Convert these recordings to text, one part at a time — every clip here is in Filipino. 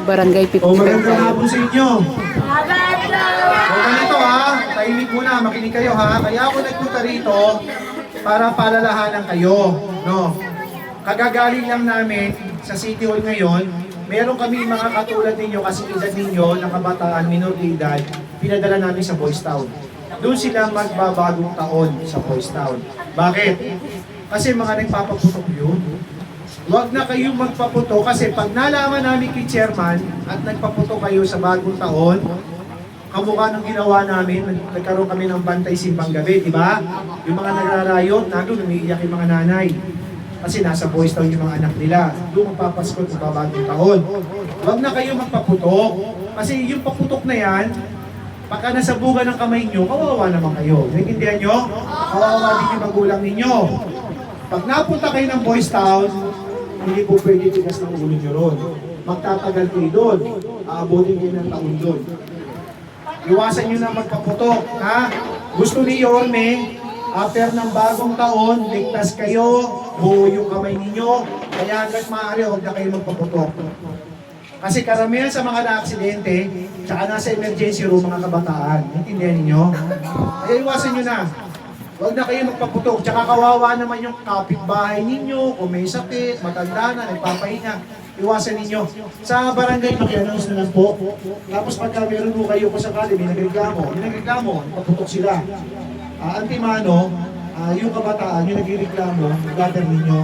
Barangay O, magandang 55. hapon sa inyo. O, ganito ha, tahimik muna, makinig kayo ha. Kaya ako nagpunta rito para paalalahanan kayo, no? Kagagaling lang namin sa City Hall ngayon, meron kami mga katulad ninyo kasi edad ninyo, ng kabataan, minor de edad, pinadala namin sa Boys Town. Doon sila magbabagong taon sa Boys Town. Bakit? Kasi mga nagpapaputok yun. Huwag na kayong magpaputok kasi pag nalaman namin kay chairman at nagpaputok kayo sa bagong taon, kamukha ng ginawa namin, nagkaroon kami ng bantay simbang gabi, di ba? Yung mga nagrarayot, nandun umiiyak yung mga nanay. Kasi nasa Boys Town yung mga anak nila. Doon magpapasko at magbabagong taon. Huwag na kayong magpaputok. Kasi yung paputok na yan, pagka nasa buga ng kamay nyo, kawawa naman kayo. Naintindihan nyo? Kawawa din yung magulang ninyo. Pag napunta kayo ng Boys Town, hindi po pwede tigas ng ulo nyo ron. Magtatagal kayo doon. Aabutin kayo ng taon doon. Iwasan nyo na magpaputok. Ha? Gusto ni Yorme, after ng bagong taon, ligtas kayo, buo yung kamay ninyo, kaya hanggat maaari, huwag na kayo magpaputok. Kasi karamihan sa mga na-aksidente, tsaka nasa emergency room mga kabataan, intindihan ninyo? Kaya iwasan nyo na. Huwag na kayo magpaputok, tsaka kawawa naman yung kapitbahay ninyo, kung may sakit, matanda na, nagpapahinga. Iwasan ninyo. Sa barangay, maki-announce na lang po. Tapos pagka meron po kayo kung sakali, may nagreklamo, paputok sila. Antimano, yung kabataan, yung nagreklamo, gather ninyo.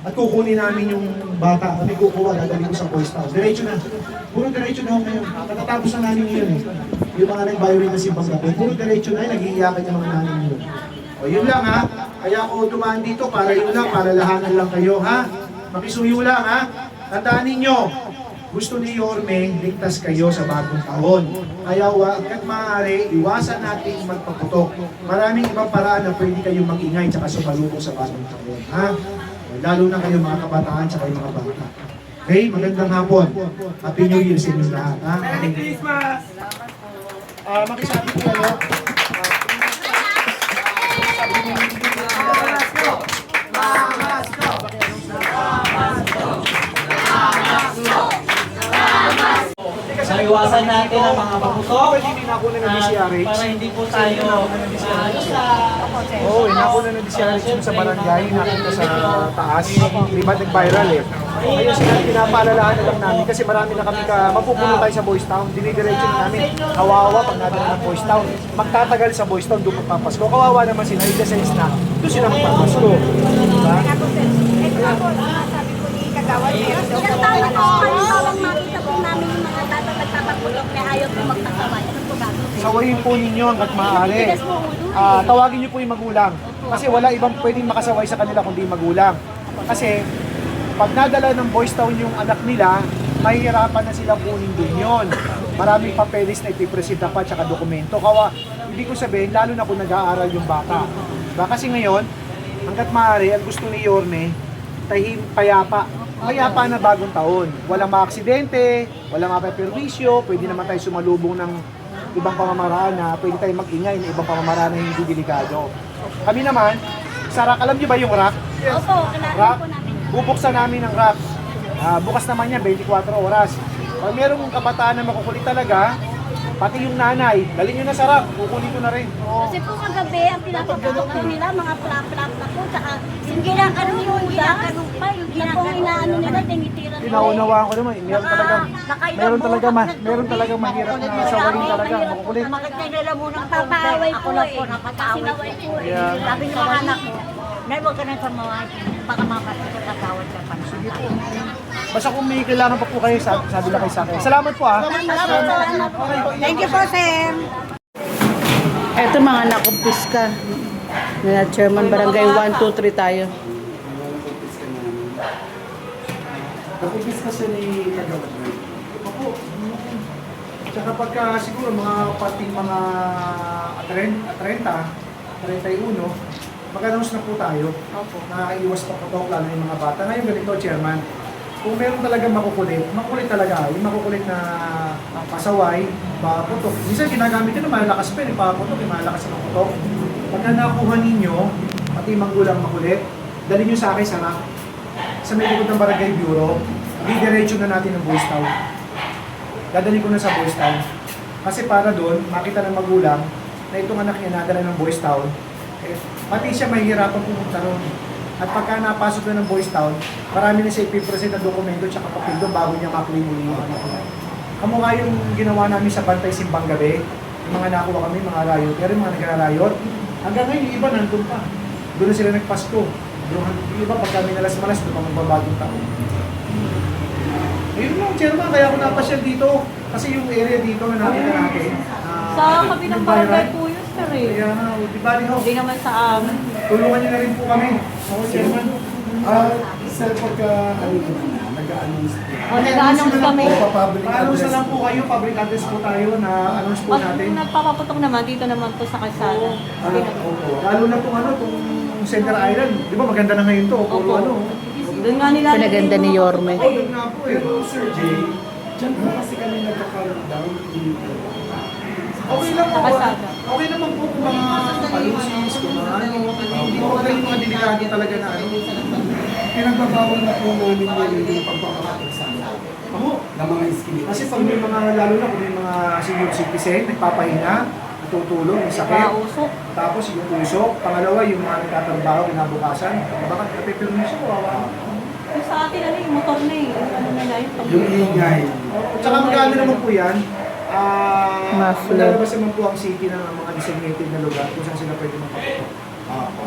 At kukunin namin yung bata, kami kukuha, dadali ko sa Boys Town. Diretso na. Puro diretso na ako ngayon. Katatapos na namin yun eh. Yung mga nag-violate na simbang gabi. Puro diretso na, nag-iiyakan yung mga namin yun. O yun lang ha. Kaya ako dumaan dito para yun lang, para lahanan lang kayo ha. Makisuyo lang ha. Tandaan ninyo, gusto ni Yorme, ligtas kayo sa bagong taon. Kaya hanggat maaari, iwasan natin magpaputok. Maraming ibang paraan na pwede kayong mag-ingay tsaka sumalubong sa bagong taon. Ha? Lalo na kayo mga kabataan tsaka yung mga bata. Okay? Magandang hapon. Happy New Year sa inyo lahat. Ha? Merry Christmas! Makisabi ko ano? Iwasan natin ang mga paputok Hindi na ako na ng para hindi po tayo Oo, inako na ng DCRH sa barangay, nakita sa taas. Di ba nag-viral eh. Ngayon sila, pinapaalalahan na lang namin kasi marami na kami mapupuno tayo sa Boys Town. Dinidiretso na namin, kawawa pag nadala ng Boys Town. Magtatagal sa Boys Town, doon magpapasko. Kawawa naman sila, i-sense na, doon sila magpapasko. Diba? Ito nga po, sabi po ni Kagawad, meron daw po halimbawa makita po namin yung mga bata nagpapagulok na ayaw po magpasaway. Ano po gagawin? Sawayin po ninyo hanggat maaari. Tawagin niyo po yung magulang. Kasi wala ibang pwedeng makasaway sa kanila kundi magulang. Kasi pag nadala ng Boys Town yung anak nila, mahihirapan na silang kunin din yun. Maraming papeles na ipipresenta pa tsaka dokumento. Ibig ko sabihin, lalo na kung nag-aaral yung bata. Diba? Kasi ngayon, hanggat maaari, ang gusto ni Yorme, payapa. Payapa na bagong taon. Walang maaksidente, walang mapaperwisyo, pwede naman tayo sumalubong ng ibang pamamaraan na pwede tayo mag-ingay ng ibang pamamaraan na hindi delikado. Kami naman, sa rack, alam niyo ba yung rack? Opo, kailangan Rack, po namin. bubuksan namin ang rack. Bukas naman yan, 24 oras. Pag merong kabataan na makukulit talaga, pati yung nanay, dalhin nyo na sa rack, kukunin ko na rin. Kasi po kagabi, ang pinapagulok po nila, mga plap-plap na po, tsaka yung ginagano yung ginagano pa, yung ginagano inaano nila, tinitira nila. Pinaunawaan ko naman, meron talaga mahirap na sawayin talaga, makukulit. Makikilala mo ng papaway po eh. Sinaway po eh. Sabi ng mga anak ko, Nay, huwag ka na sa mga, baka makapagkakatawad ka pa naman. Sige po. Basta kung may kailangan pa po kayo, sabi na kayo sa akin. Salamat po Salamat po. Thank you po, Sam. Eto mga nakumpis ka. Na Chairman Barangay 1, 2, 3 tayo. Nakumpis kasi ni Kagawad. Opo. Tsaka pagka siguro mga pating mga 31, mag-announce na po tayo. Nakakaiwas pa po lalo yung mga bata. Ngayon ganito, Chairman, kung meron talaga makukulit talaga. Yung makukulit na pasaway, paputok. Minsan ginagamit yun, malalakas pa yun, paputok, malalakas na paputok. Pagka nakuha ninyo, pati manggulang makulit, dali nyo sa akin sa rack, sa may likod ng Barangay Bureau, didiretso na natin ng Boys Town. dadali ko na sa Boys Town. Kasi para doon, makita ng magulang na itong anak niya nadala ng Boys Town, eh, pati siya mahihirapan pumunta ron. At pagka napasok na ng Boys Town, marami na siya ipipresent na dokumento at papel doon bago niya maklaim muli yung anak niya. Kamukha yung ginawa namin sa Bantay Simbang Gabi, yung mga nakuha kami, mga riot, pero yung mga nagra-riot, hanggang ngayon yung iba nandun pa. Doon na sila nagpasko. Yung iba pagka minalas-malas, doon pa magbabagong taon. Ayun lang, Chairman, kaya ako napasyal dito. Kasi yung area dito na nakita natin. Sa kabilang barangay po yun, sir eh. Kaya nga, di ba ho? Hindi naman sa amin. Tulungan niyo na rin po kami. Oo, Chairman. Sir, pagka nag-a-announce po. O, nag-a-announce kami. Public Paano address. na lang po kayo, public address po tayo na announce po Pag natin. nagpapaputok naman, dito naman po sa kalsada. Opo. Lalo na kung kung Center Island. Di ba maganda na ngayon to? Puro Opo. ano. Doon nga nila. Pinaganda ni Yorme. Oo, doon nga po eh. Pero Sir Jay, dyan po kasi kami nagka-countdown. Okay lang po. Sa kalsada. Okay naman po kung mga palusis, kung mga ano. Hindi po kayo mga delikado talaga na ano. Pinagbabawal na po namin ngayon yung pagpapakatok sa amin. Oo. Ng mga iskilip. Kasi pag may mga, lalo na kung may mga senior citizen, nagpapahinga, natutulog, may sakit. Kausok. Tapos yung usok. Pangalawa, yung mga nagtatrabaho, kinabukasan. Baka napipirmi siya, wawa. Yung sa atin, ano yung motor na eh. Ano na yun? Yung ingay. Tsaka magkano naman po yan? Muffler. Lalabas naman po ang city ng mga designated na lugar kung saan sila pwede makapunta.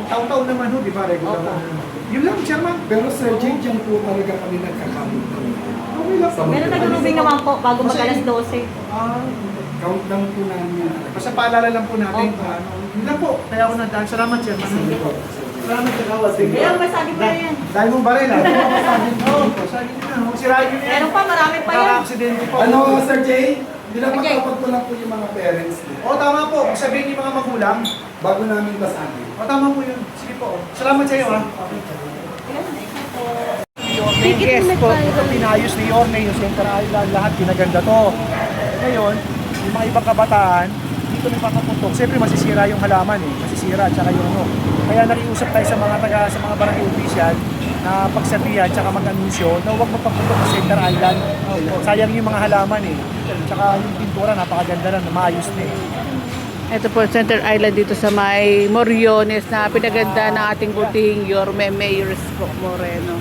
Taon-taon naman ho, di ba? Regular Opo. na. Yun lang, Chairman. Pero Sir Jay, dyan po talaga kami nagka-countdown. Okay lang. Meron nag-rubing naman po bago mag-alas 12. Countdown po namin. Basta paalala lang po natin. Opo. Yun lang po. Kaya ako nandaan. Salamat, Chairman. Salamat, Chairman. Kaya masagi pa yan. Dahil mong baril, ha? Oo, pasagin nyo na. Sirahin nyo na yan. Meron pa, marami pa yan. Nakaka-aksidente po. Ano, Sir Jay? Jay. Pinapatapag ko lang po yung mga parents niyo. O, tama po. Kung sabihin yung mga magulang, Bago namin basahin. o, tama po yun. Sige po. Salamat sa iyo, ha? Yung guest po, ito pinayos ni Yorme, yung Center Island, lahat pinaganda to. Ngayon, yung mga ibang kabataan, dito nagpapaputok. Siyempre masisira yung halaman eh, masisira at saka yung ano. Kaya nakiusap tayo sa mga sa mga barangay official na pagsabihan at saka mag-anunsyo na huwag magpaputok sa Center Island. Sayang yung mga halaman eh. Tsaka yung pintura napakaganda na, maayos na eh. Ito po, Center Island dito sa may Moriones na pinaganda ng ating buting Yorme Mayor Isko Moreno.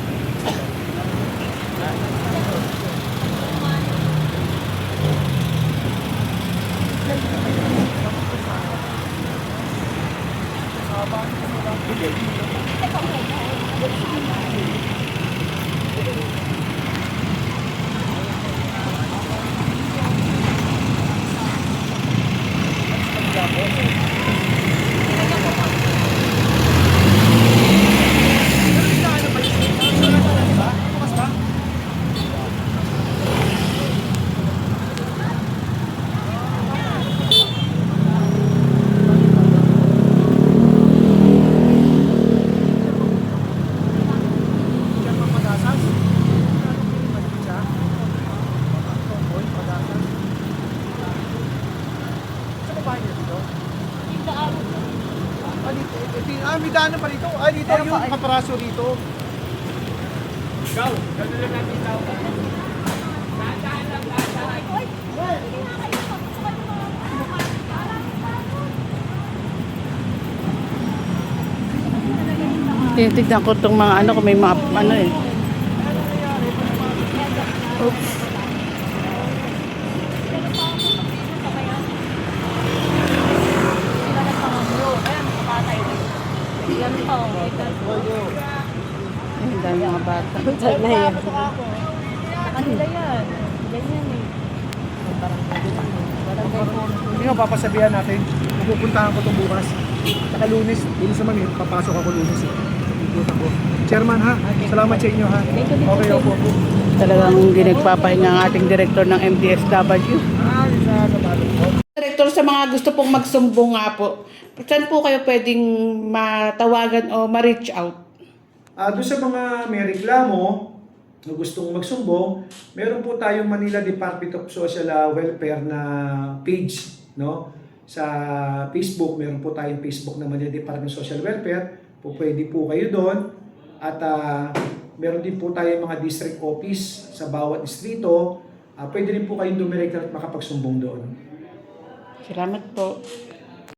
May daanan pa dito. Ay, dito yung kaparaso dito. Tinitignan ko itong mga ano, kung may mga ano eh. Oops. Yan pa. Ang dami mga bata. Kanila yan. Kanila yan. Ganyan eh. Hindi nga, papasabihan natin. Pupuntahan ko itong bukas. Saka Lunes. Lunes naman eh. Papasok ako Lunes eh. Ikot ako. Chairman ha. Salamat sa inyo ha. Okay, opo. Talagang hindi nagpapahinga ang ating direktor ng MDSW. Direktor, sa mga gusto pong magsumbong nga po, saan po kayo pwedeng matawagan o ma-reach out? Doon sa mga may reklamo na gustong magsumbong, meron po tayong Manila Department of Social Welfare na page, no? Sa Facebook, meron po tayong Facebook na Manila Department of Social Welfare. Pwede po kayo doon. At meron din po tayong mga district office sa bawat distrito. pwede rin po kayong dumirekta at makapagsumbong doon. Salamat po.